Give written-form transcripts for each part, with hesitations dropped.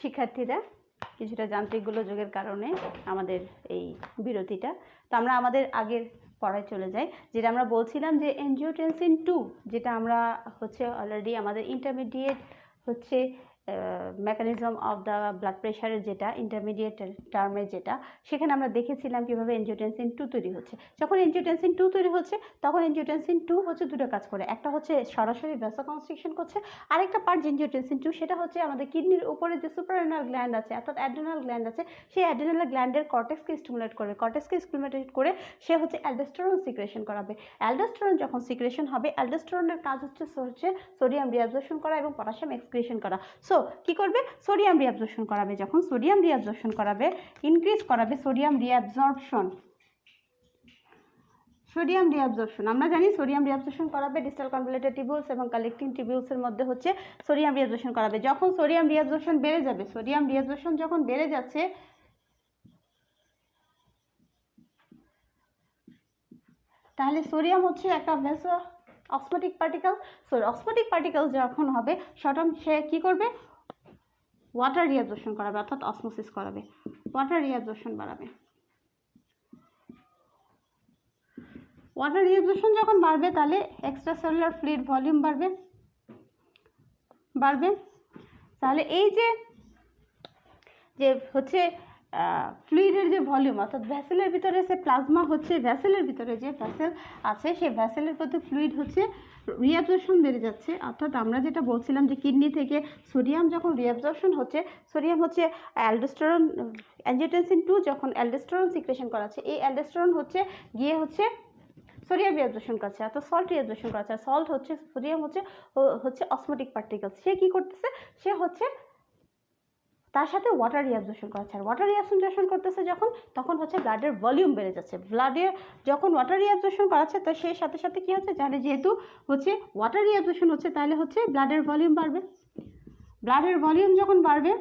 শিক্ষার্থীরা, কিছুটা যান্ত্রিক গোলযোগের কারণে আমাদের এই বিরতিটা। তো আমরা আমাদের আগের পড়ায় চলে যাই, যেটা আমরা বলছিলাম যে এনজিওটেনসিন 2, যেটা আমরা হচ্ছে অলরেডি আমাদের ইন্টারমিডিয়েট হচ্ছে মেকানিজম অফ দ্য ব্লাড প্রেশারের যেটা ইন্টারমিডিয়েট টার্মে যেটা, সেখানে আমরা দেখেছিলাম কীভাবে এনজিওটেনসিন 2 তৈরি হচ্ছে। যখন এনজিওটেনসিন 2 তৈরি হচ্ছে তখন এনজিওটেনসিন 2 হচ্ছে দুটো কাজ করে, একটা হচ্ছে সরাসরি ভ্যাসোকনস্ট্রিকশন করছে, আরেকটা পার্ট এনজিওটেনসিন 2 সেটা হচ্ছে আমাদের কিডনির উপরে যে সুপ্রারেনাল গ্ল্যান্ড আছে অর্থাৎ অ্যাড্রেনাল গ্ল্যান্ড আছে, সেই অ্যাড্রেনাল গ্ল্যান্ডের কর্টেক্সকে স্টিমুলেট করে, কর্টেক্সকে স্টিমুলেট করে সে হচ্ছে অ্যালডোস্টেরন সিক্রেশন করাবে। অ্যালডোস্টেরন যখন সিক্রেশন হবে, অ্যালডোস্টেরনের কাজ হচ্ছে সোডিয়াম রিঅ্যাবজর্পশন করা এবং পটাশিয়াম এক্সক্রিশন করা। সো কি করবে? সোডিয়াম রিঅ্যাবজর্পশন করাবে। যখন সোডিয়াম রিঅ্যাবজর্পশন করাবে, ইনক্রিজ করাবে সোডিয়াম রিঅ্যাবজর্পশন। সোডিয়াম রিঅ্যাবজর্পশন আমরা জানি সোডিয়াম রিঅ্যাবজর্পশন করাবে ডিস্টাল কনভলিউটেড টিবিউলস এবং কালেক্টিং টিবিউলসের মধ্যে হচ্ছে সোডিয়াম রিঅ্যাবজর্পশন করাবে। যখন সোডিয়াম রিঅ্যাবজর্পশন বেড়ে যাবে, সোডিয়াম রিঅ্যাবজর্পশন যখন বেড়ে যাচ্ছে, তাহলে সোডিয়াম হচ্ছে একটা vaso osmotic particle. So osmotic particle যখন হবে তখন সে কি করবে? ওয়াটার রিঅ্যাবজর্পশন করাবে অর্থাৎ অসমোসিস করাবে, ওয়াটার রিঅ্যাবজর্পশন বাড়াবে। ওয়াটার রিঅ্যাবজর্পশন যখন বাড়বে তাহলে এক্সট্রা সেলুলার ফ্লুইড ভলিউম বাড়বে। তাহলে এই যে হচ্ছে ফ্লুইডের যে ভলিউম অর্থাৎ ভ্যাসেলের ভিতরে সে প্লাজমা হচ্ছে, ভ্যাসেলের ভিতরে যে ভ্যাসেল আছে সেই ভ্যাসেলের প্রতি ফ্লুইড হচ্ছে রিঅ্যাবজর্পশন বেড়ে যাচ্ছে। অর্থাৎ আমরা যেটা বলছিলাম যে কিডনি থেকে সোডিয়াম যখন রিঅ্যাবজর্পশন হচ্ছে, সোডিয়াম হচ্ছে অ্যালডোস্টেরন এনজিওটেনসিন 2 যখন অ্যালডোস্টেরন সিক্রেশন করাচ্ছে, এই অ্যালডোস্টেরন হচ্ছে গিয়ে হচ্ছে সোডিয়াম রিঅ্যাবজর্পশন করছে অর্থাৎ সল্ট রিঅ্যাবজর্পশন করছে। সল্ট হচ্ছে সোডিয়াম হচ্ছে অসমোটিক পার্টিকেলস, সে কি করতেছে? সে হচ্ছে তার সাথে ওয়াটার রিঅ্যাবজর্পশন করাচ্ছে। আর ওয়াটার রিঅ্যাবজর্পশন করতেছে যখন, তখন হচ্ছে ব্লাডের ভলিউম বেড়ে যাচ্ছে। ব্লাডের যখন ওয়াটার রিঅ্যাবজর্পশন করাচ্ছে তো সেই সাথে সাথে কি হচ্ছে? জানে যেহেতু হচ্ছে ওয়াটার রিঅ্যাবজর্পশন হচ্ছে তাহলে হচ্ছে ব্লাডের ভলিউম বাড়বে। ব্লাডের ভলিউম যখন বাড়বে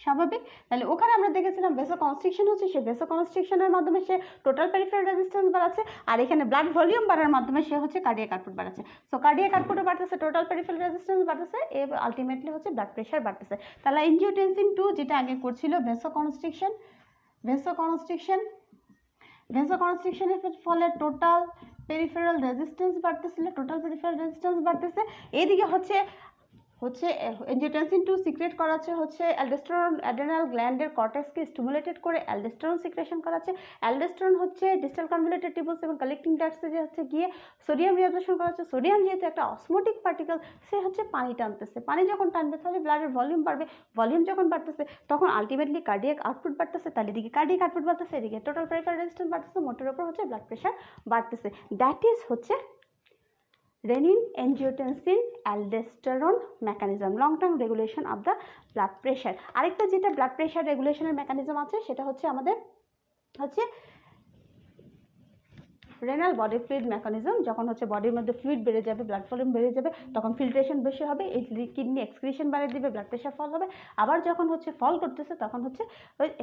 স্বাভাবিক, তাহলে ওখানে আমরা দেখেছিলাম ভেসোকনস্ট্রিকশন হচ্ছে, সেই ভেসোকনস্ট্রিকশনের মাধ্যমে সে টোটাল পেরিফেরাল রেজিস্ট্যান্স বাড়াচ্ছে, আর এখানে ব্লাড ভলিউম বাড়ার মাধ্যমে সে হচ্ছে কার্ডিয়াক আউটপুট বাড়াচ্ছে। সো কার্ডিয়াক আউটপুটও বাড়তেছে, টোটাল পেরিফেরাল রেজিস্ট্যান্স বাড়তেছে, এবং আলটিমেটলি হচ্ছে ব্লাড প্রেশার বাড়তেছে। তাহলে এনজিওটেনসিন 2 যেটা আগে করছিল ভেসোকনস্ট্রিকশনের ফলে টোটাল পেরিফেরাল রেজিস্ট্যান্স বাড়তেছে। এদিকে হচ্ছে এনজিওটেনসিন 2 সিক্রেট করাচ্ছে হচ্ছে অ্যালডোস্টেরন অ্যাড্রেনাল গ্ল্যান্ডের কর্টেক্সকে স্টিমুলেটেড করে অ্যালডোস্টেরন সিক্রেশন করাচ্ছে। অ্যালডোস্টেরন হচ্ছে ডিস্টাল কনভলিউটেড টিবিউলস এবং কালেক্টিং ডাক্টসে যে হচ্ছে গিয়ে সোডিয়াম রিঅ্যাবজর্পশন করাচ্ছে। সোডিয়াম যেহেতু একটা অসমোটিক পার্টিকেল, সে হচ্ছে পানি টানতেছে। পানি যখন টানবে তাহলে ব্লাডের ভলিউম বাড়বে। ভলিউম যখন বাড়তেছে তখন আলটিমেটলি কার্ডিয়াক আউটপুট বাড়তেছে। তাহলে এদিকে কার্ডিয়াক আউটপুট বাড়তেছে, এদিকে টোটাল পেরিফেরাল রেজিস্ট্যান্স বাড়তেছে, মোটের উপর হচ্ছে ব্লাড প্রেশার বাড়তেছে। দ্যাট ইজ হচ্ছে renin angiotensin aldosterone mechanism, long term regulation of the blood pressure। আরেকটা যেটা ব্লাড প্রেশার রেগুলেশনের মেকানিজম আছে সেটা হচ্ছে আমাদের হচ্ছে রেনাল বডি ফ্লুইড মেকানিজম। যখন হচ্ছে বডির মধ্যে ফ্লুইড বেড়ে যাবে, ব্লাড ভলিউম বেড়ে যাবে, তখন ফিল্ট্রেশন বেশি হবে, এই কিডনি এক্সক্রিশন বাড়িয়ে দিবে, ব্লাড প্রেশার ফল হবে। আবার যখন হচ্ছে ফল করতেছে তখন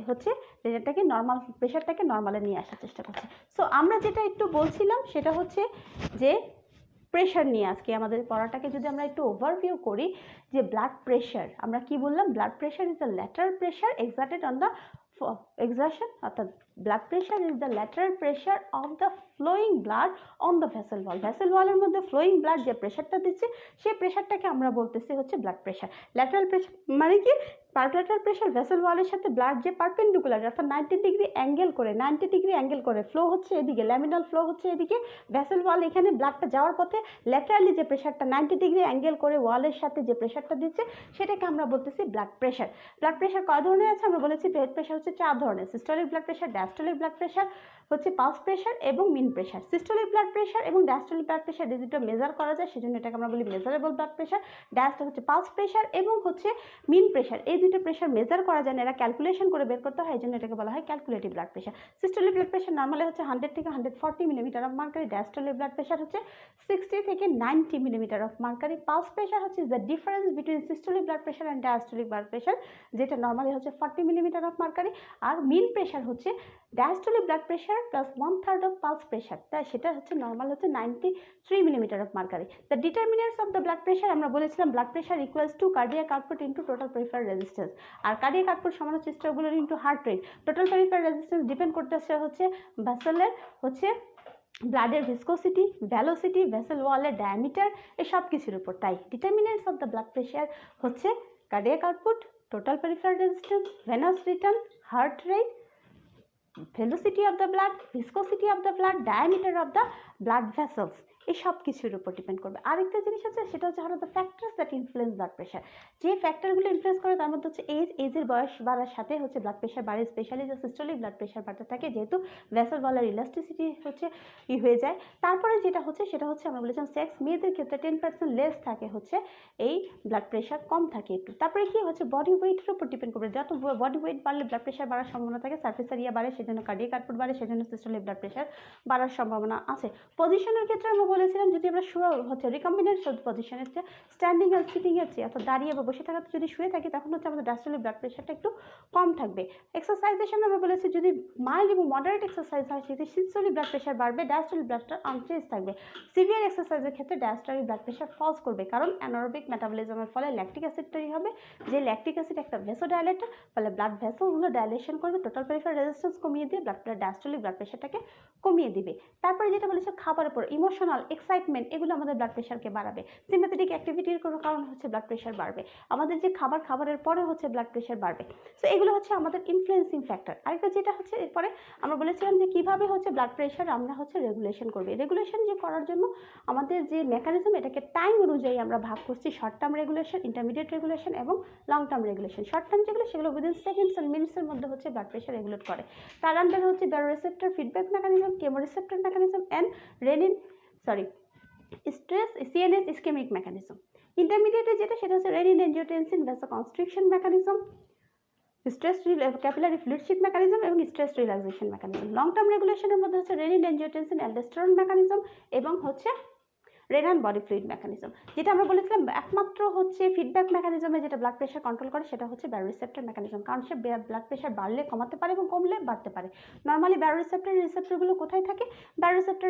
হচ্ছে এটাকে নর্মাল প্রেশারটাকে নর্মালে নিয়ে আসার চেষ্টা করছে। সো আমরা যেটা একটু বলছিলাম সেটা হচ্ছে যে প্রেশার নিয়ে আজকে আমাদের পড়াটাকে যদি আমরা একটু ওভারভিউ করি, যে ব্লাড প্রেশার আমরা কি বললাম? Blood pressure is the lateral pressure exerted on the exertion, অর্থাৎ blood pressure is the lateral pressure of the following blood on the vessel wall. Vessel ওয়ালের মধ্যে ফ্লোয়িং ব্লাড যে প্রেশারটা দিচ্ছে সেই প্রেশারটাকে আমরা বলতেছি হচ্ছে ব্লাড প্রেশার। ল্যাটারাল প্রেশার মানে কি? ল্যাটারাল প্রেশার ভেসেল ওয়ালের সাথে ব্লাড যে পারপেন্ডিকুলার অর্থাৎ 90 ডিগ্রি অ্যাঙ্গেল করে ফ্লো হচ্ছে এদিকে, ল্যামিনাল ফ্লো হচ্ছে এদিকে, ভেসেল ওয়াল এখানে ব্লাডটা যাওয়ার পথে ল্যাটারালি যে প্রেশারটা 90 ডিগ্রি অ্যাঙ্গেল করে ওয়ালের সাথে যে প্রেশারটা দিচ্ছে সেটাকে আমরা বলতেছি ব্লাড প্রেশার। ব্লাড প্রেশার কয় ধরনের আছে? আমরা বলেছি ব্লাড প্রেশার হচ্ছে 4 ধরনের: systolic blood pressure, diastolic blood pressure, হচ্ছে পালস প্রেশার এবং মিন প্রেশার। সিস্টোলিক ব্লাড প্রেশার এবং ডায়াস্টোলিক ব্লাড প্রেশার এই দুটো মেজার করা যায়, সেজন্য এটাকে আমরা বলি মেজারেবল ব্লাড প্রেশার। ডায়াস্টোল হচ্ছে পালস প্রেশার এবং হচ্ছে মিন প্রেশার, এই দুটো প্রেশার মেজার করা যায় না, এরা ক্যালকুলেশন করে বের করতে হয়, এই জন্য এটাকে বলা হয় calculative blood pressure. Systolic blood pressure normally হচ্ছে 100 থেকে 140 millimetre of mercury. Diastolic blood pressure হচ্ছে 60 থেকে 90 millimetre of mercury. Pulse pressure হচ্ছে the difference between systolic blood pressure and diastolic blood pressure, যেটা নর্মালি হচ্ছে 40 মিলিমিটার অফ মার্কারি। আর mean pressure হচ্ছে diastolic blood pressure plus 1/3 of pulse pressure, তাই সেটা হচ্ছে নর্মাল হচ্ছে 93 millimetre of mercury. The determiners of the blood pressure আমরা বলেছিলাম blood pressure equals to cardiac output into total peripheral resistance, আর cardiac output সমান হচ্ছে স্ট্রোগুলার into heart rate. Total peripheral resistance depend করতেছে হচ্ছে ভেসেলের হচ্ছে ব্লাডের ভিসকোসিটি, ভ্যালোসিটি, ভেসেল ওয়ালের ডায়ামিটার, এই সব কিছুর উপর। তাই determinants of the blood pressure হচ্ছে cardiac output, total peripheral resistance, venous return, heart rate, velocity of the blood, viscosity of the blood, diameter of the blood vessels, এই সব কিছুর উপর ডিপেন্ড করবে। আরেকটা জিনিস আছে সেটা হচ্ছে হলো the factors that influence blood pressure. যে ফ্যাক্টরগুলো ইনফ্লুয়েন্স করে তার মধ্যে হচ্ছে এজের বয়স বাড়ার সাথে হচ্ছে ব্লাড প্রেশার বাড়ে, স্পেশালি যে সিস্টোলিক ব্লাড প্রেশার বাড়তে থাকে যেহেতু ভেসেল ওয়ালের ইলাস্টিসিটি হচ্ছে হয়ে যায়। তারপরে যেটা হচ্ছে সেটা হচ্ছে আমরা বলেছিলাম সেক্স, মেয়েদের ক্ষেত্রে 10% লেস থাকে হচ্ছে এই ব্লাড প্রেশার কম থাকে একটু। তারপরে কি হচ্ছে বডি ওয়েটের উপর ডিপেন্ড করবে, যত বডি ওয়েট বাড়লে ব্লাড প্রেশার বাড়ার সম্ভাবনা থাকে, সার্ফেস এরিয়া বাড়ে সেজন্য কার্ডিয়াক আউটপুট বাড়ে, সেজন্য সিস্টোলিক ব্লাড প্রেশার বাড়ার সম্ভাবনা আছে। পজিশনের ক্ষেত্রে আমরা বলেছিলাম যদি আমরা শুয়ে হচ্ছে রিকম্বিনেন্ট পজিশনের চেয়ে স্ট্যান্ডিং আর সিটিং এর চেয়ে অর্থাৎ দাঁড়িয়ে বা বসে থাকাতে যদি শুয়ে থাকি তখন হচ্ছে আমাদের ডায়াস্টোলিক ব্লাড প্রেশারটা একটু কম থাকবে। এক্সারসাইজের সময় আমরা বলেছি যদি মাইল্ড এবং মডারেট এক্সারসাইজ হয় সেটি সিস্টোলিক ব্লাড প্রেশার বাড়বে, ডায়াস্টোলিক ব্লাড প্রেশার আনচেঞ্জ থাকবে। সিভিয়ার এক্সারসাইজের ক্ষেত্রে ডায়াস্টোলিক ব্লাড প্রেশার ফলস করবে, কারণ অ্যানারোবিক মেটাবলিজমের ফলে ল্যাকটিক অ্যাসিড তৈরি হবে, যে ল্যাকটিক অ্যাসিড একটা ভেসোডাইলেটর, ফলে ব্লাড ভেসেলগুলো ডাইলেশন করবে, টোটাল পেরিফেরাল রেজিস্ট্যান্স কমিয়ে দিয়ে ডায়াস্টোলিক ব্লাড প্রেশারটাকে কমিয়ে দিবে। তারপরে যেটা বলেছে খাবারের পর ইমোশনাল এক্সাইটমেন্ট, এগুলো আমাদের ব্লাড প্রেশারকে বাড়াবে। সিম্প্যাথেটিক অ্যাক্টিভিটির কোনো কারণ হচ্ছে ব্লাড প্রেশার বাড়বে। আমাদের যে খাবারের পরে হচ্ছে ব্লাড প্রেশার বাড়বে। সো এগুলো হচ্ছে আমাদের ইনফ্লুয়েন্সিং ফ্যাক্টর। আরেকটা যেটা হচ্ছে এরপরে আমরা বলেছিলাম যে কিভাবে হচ্ছে ব্লাড প্রেশার আমরা হচ্ছে রেগুলেশন করবে। রেগুলেশন যে করার জন্য আমাদের যে মেকানিজম এটাকে টাইম অনুযায়ী আমরা ভাগ করছি, short term regulation, intermediate regulation এবং long term regulation. Short term যেগুলো সেগুলো উইদিন সেকেন্ডস অ্যান্ড মিনিটসের মধ্যে হচ্ছে ব্লাড প্রেশার রেগুলেট করে। তার আন্ডারে হচ্ছে baroreceptor feedback mechanism, chemoreceptor mechanism and stress CNS ischemic mechanism. ইন্টারমিডিয়েটে যেটা সেটা হচ্ছে renin angiotensin vasoconstriction mechanism, stress capillary fluid shift mechanism এবং stress relaxation mechanism. Long term রেগুলেশনের মধ্যে হচ্ছে রেনিন এনজিওটেনসিন অ্যালডোস্টেরন মেকানিজম এবং হচ্ছে রেনান বডি ফ্লুইড মেকানিজম। যেটা আমরা বলেছিলাম একমাত্র হচ্ছে ফিডব্যাক মেকানিজমে যেটা ব্লাড প্রেশার কন্ট্রোল করে সেটা হচ্ছে ব্যারোরিসেপ্টর মেকানিজম, কারণ সে ব্লাড প্রেশার বাড়লে কমাতে পারে এবং কমলে বাড়তে পারে। নর্মালি রিসেপ্টরগুলো কোথায় থাকে?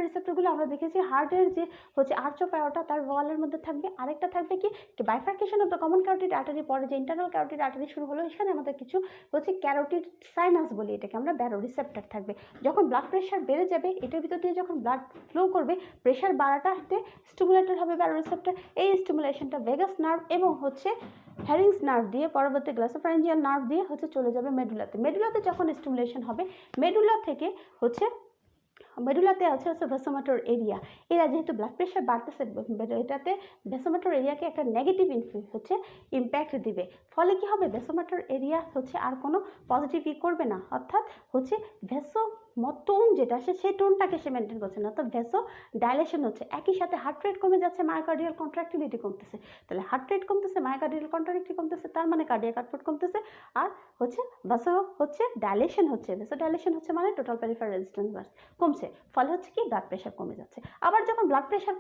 রিসেপ্টরগুলো আমরা দেখেছি হার্টের যে হচ্ছে আর্চ অফ অ্যাওর্টা তার ওয়ালের মধ্যে থাকবে। আরেকটা থাকবে কি bifurcation of the common carotid artery, পরে যে ইন্টারনাল ক্যারোটিড আর্টারি শুরু হলো এখানে আমাদের কিছু হচ্ছে ক্যারোটিড সাইনাস বলি, এটাকে আমরা ব্যারোরিসেপ্টর থাকবে। যখন ব্লাড প্রেশার বেড়ে যাবে এটার ভিতর দিয়ে যখন ব্লাড ফ্লো করবে প্রেশার বাড়াটাতে স্টিমুলেটেড হবে ব্যারোরিসেপ্টর। এই স্টিমুলেশনটা ভেগাস নার্ভ এবং হচ্ছে হ্যারিংস নার্ভ দিয়ে পরবর্তী গ্লাসোফ্যারিঞ্জিয়াল নার্ভ দিয়ে হচ্ছে চলে যাবে মেডুলাতে। মেডুলাতে যখন স্টিমুলেশন হবে মেডুলা থেকে হচ্ছে মেডুলাতে আছে হচ্ছে ভেসোমোটর এরিয়া। এরা যেহেতু ব্লাড প্রেশার বাড়তেছে এটাতে ভেসোমোটর এরিয়াকে একটা নেগেটিভ হচ্ছে ইম্প্যাক্ট দিবে। ফলে কি হবে ভেসোমোটর এরিয়া হচ্ছে আর কোনো পজিটিভ করবে না, অর্থাৎ হচ্ছে টোন যেটা সেই টোনটাকে সে মেনটেন করছে না, অর্থাৎ ভেসো ডাইলেশন হচ্ছে। একই সাথে হার্ট রেট কমে যাচ্ছে, মায়োকার্ডিয়াল কন্ট্রাক্টিলিটি কমতেছে। তাহলে হার্ট রেট কমতেছে, মায়োকার্ডিয়াল কন্ট্রাক্টিলিটি কমতেছে, তার মানে কার্ডিয়াক আউটপুট কমতেছে, আর হচ্ছে ভেসো হচ্ছে ডাইলেশন হচ্ছে। ভেসো ডাইলেশন হচ্ছে মানে টোটাল পেরিফেরাল রেজিস্ট্যান্স কমছে, ফলে হচ্ছে কি ব্লাড প্রেশার কমে যাচ্ছে। আবার যখন ব্লাড প্রেশার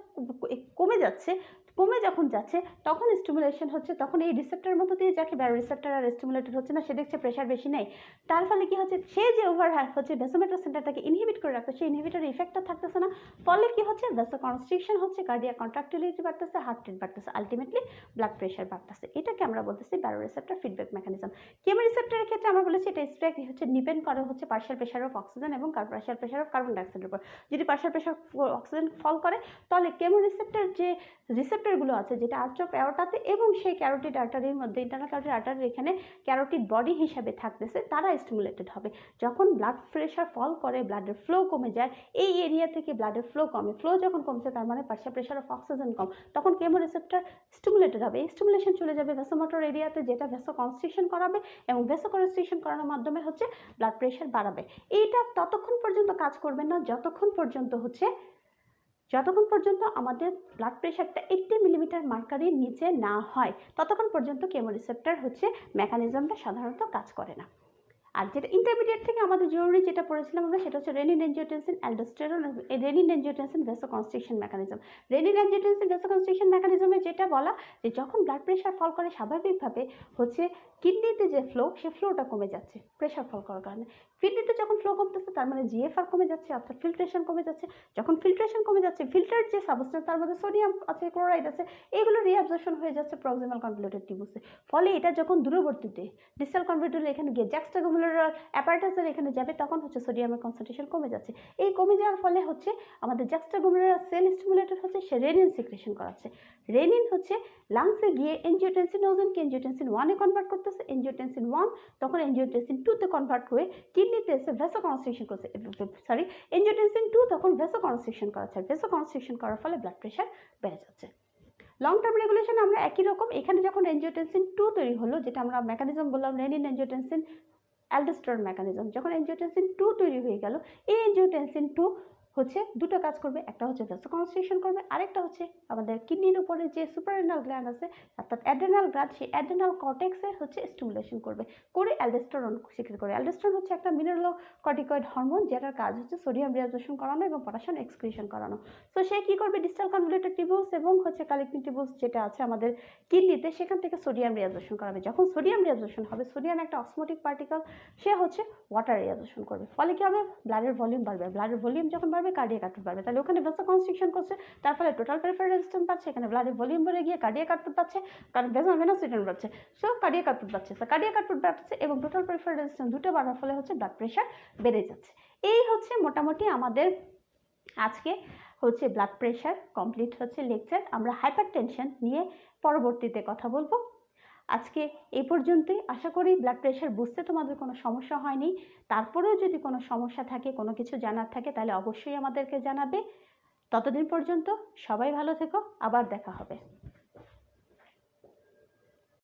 কমে যখন যাচ্ছে তখন স্টিমুলেশন হচ্ছে, তখন এই রিসেপ্টরের মধ্যে দিয়ে যাকে ব্যারোরিসেপ্টর আর স্টিমুলেটেড হচ্ছে না, সে দেখছে প্রেশার বেশি নেই। তার ফলে কি হচ্ছে সে যে ওভার হচ্ছে ভেসোমেট্রো সেন্টারটাকে ইনহিবিট করে রাখতো সেই ইনহিবিটরের ইফেক্টটা থাকতেছে না। ফলে কি হচ্ছে ভেসোকনস্ট্রিকশন হচ্ছে, কার্ডিয়াক কন্ট্রাক্টিলিটি বাড়তেছে, হার্ট রেট বাড়তেছে, আলটিমেটলি ব্লাড প্রেশার বাড়তেছে। এটাকে আমরা বলতেছি ব্যারোরিসেপ্টর ফিডব্যাক মেকানিজম। কেমোরিসেপ্টরের ক্ষেত্রে আমরা বলেছি এটা স্ট্রেক হচ্ছে ডিপেন্ড করে হচ্ছে পার্শিয়াল প্রেশার অফ অক্সিজেন এবং পার্শিয়াল প্রেশার অফ কার্বন ডাইঅক্সাইডের উপর। যদি পার্শিয়াল প্রেশার অক্সিজেন ফল করে তাহলে কেমোরিসেপ্টর যে রিসেপ্টরগুলো আছে যেটা আর্চ অফ অ্যাওর্টাতে এবং সেই ক্যারোটিড আর্টারির মধ্যে ইন্টারনাল ক্যারোটিড আর্টারির এখানে ক্যারোটিড বডি হিসাবে থাকতেছে তারা স্টিমুলেটেড হবে। যখন ব্লাড প্রেশার ফল করে ব্লাডের ফ্লো কমে যায়, এই এরিয়া থেকে ব্লাডের ফ্লো কমে, ফ্লো যখন কমছে তার মানে পার্শিয়াল প্রেশার অফ অক্সিজেন কম, তখন কেমোরিসেপ্টর স্টিমুলেটেড হবে। এই স্টিমুলেশন চলে যাবে ভেসোমোটর এরিয়াতে যেটা ভেসোকনস্ট্রিকশন করাবে এবং ভেসোকনস্ট্রিকশন করানোর মাধ্যমে হচ্ছে ব্লাড প্রেশার বাড়াবে। এইটা ততক্ষণ পর্যন্ত কাজ করবে না যতক্ষণ পর্যন্ত আমাদের ব্লাড প্রেশারটা 80 মিলিমিটার মার্কারির নিচে না হয়, ততক্ষণ পর্যন্ত কেমোরিসেপ্টর হচ্ছে মেকানিজমটা সাধারণত কাজ করে না। আর যেটা ইন্টারমিডিয়েট থেকে আমাদের জরুরি যেটা পড়েছিলাম আমরা সেটা হচ্ছে renin angiotensin aldosterone, renin angiotensin vasoconstriction mechanism. Renin angiotensin vasoconstriction মেকানিজমে যেটা বলা যে যখন ব্লাড প্রেশার ফল করে স্বাভাবিকভাবে হচ্ছে কিডনিতে যে ফ্লো সে ফ্লোটা কমে যাচ্ছে প্রেশার ফল করার কারণে। কিডনিতে যখন ফ্লো কমতেছে তার মানে জিএফআর কমে যাচ্ছে, অর্থাৎ ফিল্ট্রেশন কমে যাচ্ছে। যখন ফিল্ট্রেশন কমে যাচ্ছে, ফিল্টার যে সাবস্টেন্স তার মধ্যে সোডিয়াম আছে, ক্লোরাইড আছে, এগুলো রিঅ্যাবজর্পশন হয়ে যাচ্ছে প্রক্সিমাল কনভলিউটেড টিউবুসে। ফলে এটা যখন দূরবর্তীতে ডিস্টাল কনভলিউটের এখানে গিয়ে জ্যাক্সটাগুলার অ্যাপারেটাসের এখানে যাবে, তখন হচ্ছে সোডিয়ামের কনসেন্ট্রেশন কমে যাচ্ছে। এই কমে যাওয়ার ফলে হচ্ছে আমাদের জ্যাক্সটাগুলার সেল স্টিমুলেটর হচ্ছে সে রেনিন সিক্রেশন করাচ্ছে। রেনিন হচ্ছে লাংসে গিয়ে এনজিওটেনসিনোজেনকে এনজিওটেনসিন 1-এ কনভার্ট করতেছে। এনজিওটেনসিন 1 তখন এনজিওটেনসিন 2-তে কনভার্ট হয়ে কিডনিতে এসে ভ্যাসোকনস্ট্রিকশন করছে, এনজিওটেনসিন 2 তখন ভ্যাসোকনস্ট্রিকশন করাচ্ছে। ভ্যাসোকনস্ট্রিকশন করার ফলে ব্লাড প্রেশার বেড়ে যাচ্ছে। লং টার্ম রেগুলেশন আমরা একই রকম, এখানে যখন এনজিওটেনসিন 2 তৈরি হলো, যেটা আমরা মেকানিজম বললাম রেনিন এনজিওটেনসিন অ্যালডোস্টেরন মেকানিজম, যখন এনজিওটেনসিন 2 তৈরি হয়ে গেল, এই এনজিওটেনসিন 2 হচ্ছে দুটো কাজ করবে, একটা হচ্ছে ভ্যাসোকনস্ট্রিকশন করবে, আরেকটা হচ্ছে আমাদের কিডনির উপরে যে সুপাররেনাল গ্ল্যান্ড আছে অর্থাৎ অ্যাড্রেনাল গ্ল্যান্ড, সেই অ্যাড্রেনাল কর্টেক্সের হচ্ছে স্টিমুলেশন করবে, করে অ্যালডোস্টেরন সিক্রেট করে। অ্যালডোস্টেরন হচ্ছে একটা মিনারেলোকর্টিকয়েড হরমোন, যেটার কাজ হচ্ছে সোডিয়াম রিঅ্যাবজর্পশন করানো এবং পটাশিয়াম এক্সক্রিশন করানো। তো সে কি করবে, ডিস্টাল কনভলিউটেড টিউবুলস এবং হচ্ছে কালেক্টিং টিউবুলস যেটা আছে আমাদের কিডনিতে, সেখান থেকে সোডিয়াম রিঅ্যাবজর্পশন করাবে। যখন সোডিয়াম রিঅ্যাবজর্পশন হবে, সোডিয়াম একটা অসমোটিক পার্টিকেল, সে হচ্ছে ওয়াটার রিঅ্যাবজর্পশন করবে। ফলে কি হবে, ব্লাডের ভলিউম বাড়বে। ব্লাডের ভলিউম যখন বাড়বে, কার্ডিয়াক আউটপুট বাড়বে। তাহলে ওখানে ভ্যাসোকনস্ট্রিকশন করছে, তার ফলে টোটাল পেরিফেরাল রেজিস্ট্যান্স বাড়ছে, এখানে ব্লাডের ভলিউম বেড়ে গিয়ে কার্ডিয়াক আউটপুট বাড়ছে, কারণ ভেনোসিডেন্ট বাড়ছে, সো কার্ডিয়াক আউটপুট বাড়ছে। কার্ডিয়াক আউটপুট বাড়ছে এবং টোটাল পেরিফেরাল রেজিস্ট্যান্স দুটো বাড়ার ফলে হচ্ছে ব্লাড প্রেশার বেড়ে যাচ্ছে। এই হচ্ছে মোটামুটি আমাদের আজকে হচ্ছে ব্লাড প্রেশার কমপ্লিট হচ্ছে লেকচার। আমরা হাইপারটেনশন নিয়ে পরবর্তীতে কথা বলবো। আজকে এই পর্যন্তই। আশা করি ব্লাড প্রেশার বুঝতে তোমাদের কোনো সমস্যা হয়নি। তারপরেও যদি কোনো সমস্যা থাকে, কোনো কিছু জানার থাকে, তাহলে অবশ্যই আমাদেরকে জানাবে। ততদিন পর্যন্ত সবাই ভালো থেকো, আবার দেখা হবে।